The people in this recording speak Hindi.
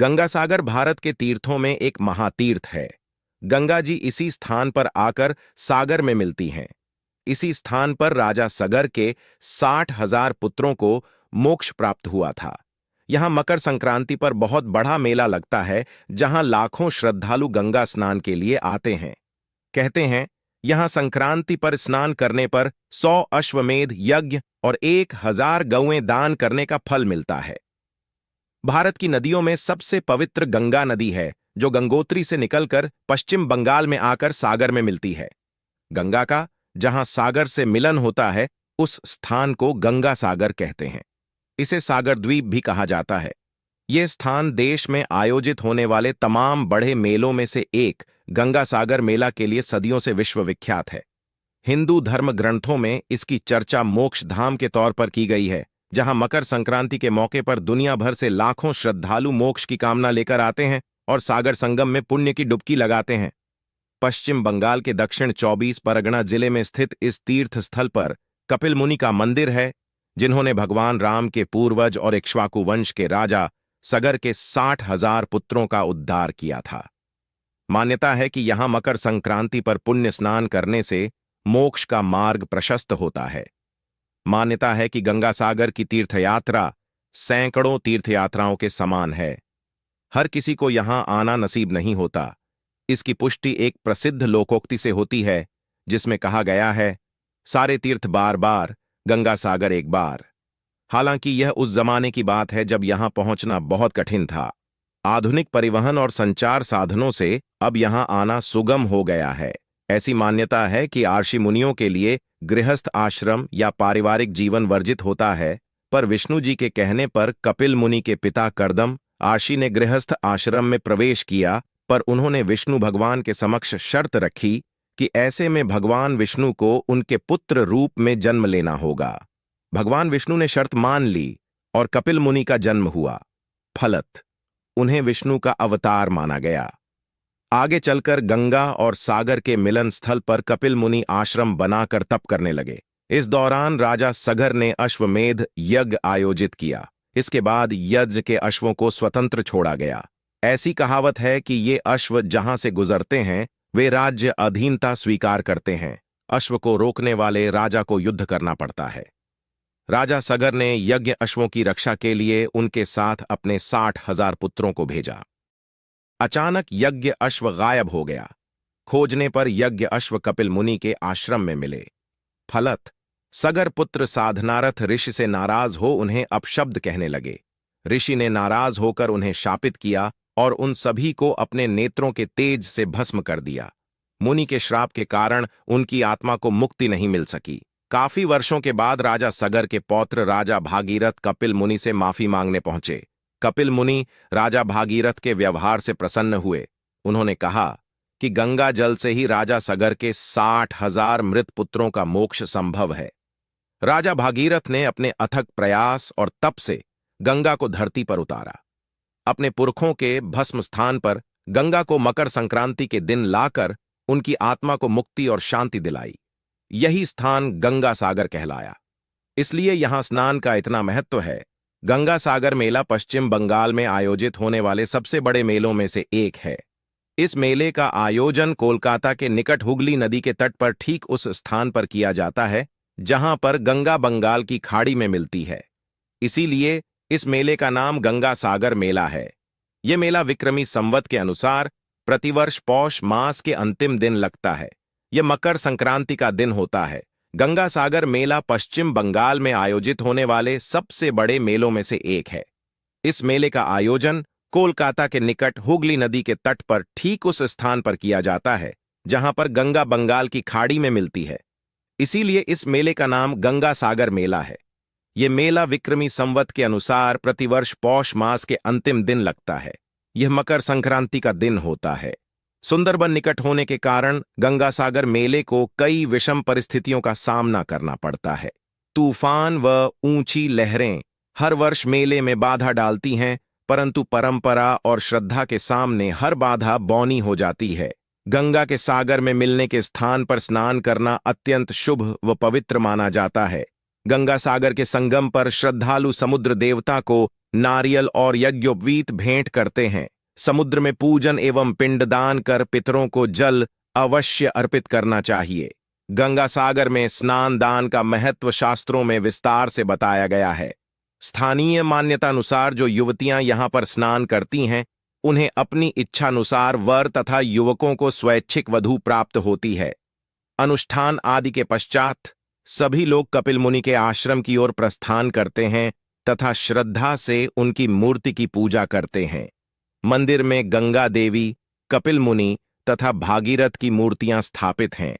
गंगा सागर भारत के तीर्थों में एक महातीर्थ है। गंगा जी इसी स्थान पर आकर सागर में मिलती हैं। इसी स्थान पर राजा सगर के 60,000 पुत्रों को मोक्ष प्राप्त हुआ था। यहां मकर संक्रांति पर बहुत बड़ा मेला लगता है, जहां लाखों श्रद्धालु गंगा स्नान के लिए आते हैं। कहते हैं, यहां संक्रांति पर स्नान करने पर 100 अश्वमेध यज्ञ और 1000 गौएं दान करने का फल मिलता है। भारत की नदियों में सबसे पवित्र गंगा नदी है, जो गंगोत्री से निकलकर पश्चिम बंगाल में आकर सागर में मिलती है। गंगा का जहां सागर से मिलन होता है, उस स्थान को गंगा सागर कहते हैं। इसे सागर द्वीप भी कहा जाता है। यह स्थान देश में आयोजित होने वाले तमाम बड़े मेलों में से एक गंगा सागर मेला के लिए सदियों से विश्वविख्यात है। हिंदू धर्म ग्रंथों में इसकी चर्चा मोक्ष धाम के तौर पर की गई है, जहां मकर संक्रांति के मौके पर दुनिया भर से लाखों श्रद्धालु मोक्ष की कामना लेकर आते हैं और सागर संगम में पुण्य की डुबकी लगाते हैं। पश्चिम बंगाल के दक्षिण 24 परगना जिले में स्थित इस तीर्थ स्थल पर कपिल मुनि का मंदिर है, जिन्होंने भगवान राम के पूर्वज और इक्ष्वाकु वंश के राजा सगर के 60,000 पुत्रों का उद्धार किया था। मान्यता है कि यहां मकर संक्रांति पर पुण्य स्नान करने से मोक्ष का मार्ग प्रशस्त होता है। मान्यता है कि गंगा सागर की तीर्थयात्रा सैकड़ों तीर्थयात्राओं के समान है। हर किसी को यहां आना नसीब नहीं होता। इसकी पुष्टि एक प्रसिद्ध लोकोक्ति से होती है, जिसमें कहा गया है, सारे तीर्थ बार बार, गंगा सागर एक बार। हालांकि यह उस जमाने की बात है जब यहां पहुंचना बहुत कठिन था। आधुनिक परिवहन और संचार साधनों से अब यहां आना सुगम हो गया है। ऐसी मान्यता है कि आर्षि मुनियों के लिए गृहस्थ आश्रम या पारिवारिक जीवन वर्जित होता है, पर विष्णु जी के कहने पर कपिल मुनि के पिता कर्दम आर्षि ने गृहस्थ आश्रम में प्रवेश किया, पर उन्होंने विष्णु भगवान के समक्ष शर्त रखी कि ऐसे में भगवान विष्णु को उनके पुत्र रूप में जन्म लेना होगा। भगवान विष्णु ने शर्त मान ली और कपिल मुनि का जन्म हुआ। फलत उन्हें विष्णु का अवतार माना गया। आगे चलकर गंगा और सागर के मिलन स्थल पर कपिल मुनि आश्रम बनाकर तप करने लगे। इस दौरान राजा सगर ने अश्वमेध यज्ञ आयोजित किया। इसके बाद यज्ञ के अश्वों को स्वतंत्र छोड़ा गया। ऐसी कहावत है कि ये अश्व जहां से गुजरते हैं, वे राज्य अधीनता स्वीकार करते हैं। अश्व को रोकने वाले राजा को युद्ध करना पड़ता है। राजा सगर ने यज्ञ अश्वों की रक्षा के लिए उनके साथ अपने 60,000 पुत्रों को भेजा। अचानक यज्ञ अश्व गायब हो गया। खोजने पर यज्ञ अश्व कपिल मुनि के आश्रम में मिले। फलत सगर पुत्र साधनारथ ऋषि से नाराज हो उन्हें अपशब्द कहने लगे। ऋषि ने नाराज होकर उन्हें शापित किया और उन सभी को अपने नेत्रों के तेज से भस्म कर दिया। मुनि के श्राप के कारण उनकी आत्मा को मुक्ति नहीं मिल सकी। काफी वर्षों के बाद राजा सगर के पौत्र राजा भागीरथ कपिल मुनि से माफी मांगने पहुंचे। कपिल मुनि राजा भागीरथ के व्यवहार से प्रसन्न हुए। उन्होंने कहा कि गंगा जल से ही राजा सगर के 60,000 मृत पुत्रों का मोक्ष संभव है। राजा भागीरथ ने अपने अथक प्रयास और तप से गंगा को धरती पर उतारा। अपने पुरखों के भस्म स्थान पर गंगा को मकर संक्रांति के दिन लाकर उनकी आत्मा को मुक्ति और शांति दिलाई। यही स्थान गंगा सागर कहलाया। इसलिए यहां स्नान का इतना महत्व है। गंगा सागर मेला पश्चिम बंगाल में आयोजित होने वाले सबसे बड़े मेलों में से एक है। इस मेले का आयोजन कोलकाता के निकट हुगली नदी के तट पर ठीक उस स्थान पर किया जाता है, जहां पर गंगा बंगाल की खाड़ी में मिलती है। इसीलिए इस मेले का नाम गंगा सागर मेला है। यह मेला विक्रमी संवत के अनुसार प्रतिवर्ष पौष मास के अंतिम दिन लगता है। यह मकर संक्रांति का दिन होता है। गंगा सागर मेला पश्चिम बंगाल में आयोजित होने वाले सबसे बड़े मेलों में से एक है। इस मेले का आयोजन कोलकाता के निकट हुगली नदी के तट पर ठीक उस स्थान पर किया जाता है, जहां पर गंगा बंगाल की खाड़ी में मिलती है। इसीलिए इस मेले का नाम गंगा सागर मेला है। यह मेला विक्रमी संवत के अनुसार प्रतिवर्ष पौष मास के अंतिम दिन लगता है। यह मकर संक्रांति का दिन होता है। सुंदरबन निकट होने के कारण गंगा सागर मेले को कई विषम परिस्थितियों का सामना करना पड़ता है। तूफान व ऊंची लहरें हर वर्ष मेले में बाधा डालती हैं, परंतु परंपरा और श्रद्धा के सामने हर बाधा बौनी हो जाती है। गंगा के सागर में मिलने के स्थान पर स्नान करना अत्यंत शुभ व पवित्र माना जाता है। गंगा सागर के संगम पर श्रद्धालु समुद्र देवता को नारियल और यज्ञोपवीत भेंट करते हैं। समुद्र में पूजन एवं पिंडदान कर पितरों को जल अवश्य अर्पित करना चाहिए। गंगा सागर में स्नान दान का महत्व शास्त्रों में विस्तार से बताया गया है। स्थानीय मान्यता अनुसार जो युवतियां यहां पर स्नान करती हैं, उन्हें अपनी इच्छानुसार वर तथा युवकों को स्वैच्छिक वधू प्राप्त होती है। अनुष्ठान आदि के पश्चात सभी लोग कपिल मुनि के आश्रम की ओर प्रस्थान करते हैं तथा श्रद्धा से उनकी मूर्ति की पूजा करते हैं। मंदिर में गंगा देवी, कपिल मुनि तथा भागीरथ की मूर्तियां स्थापित हैं।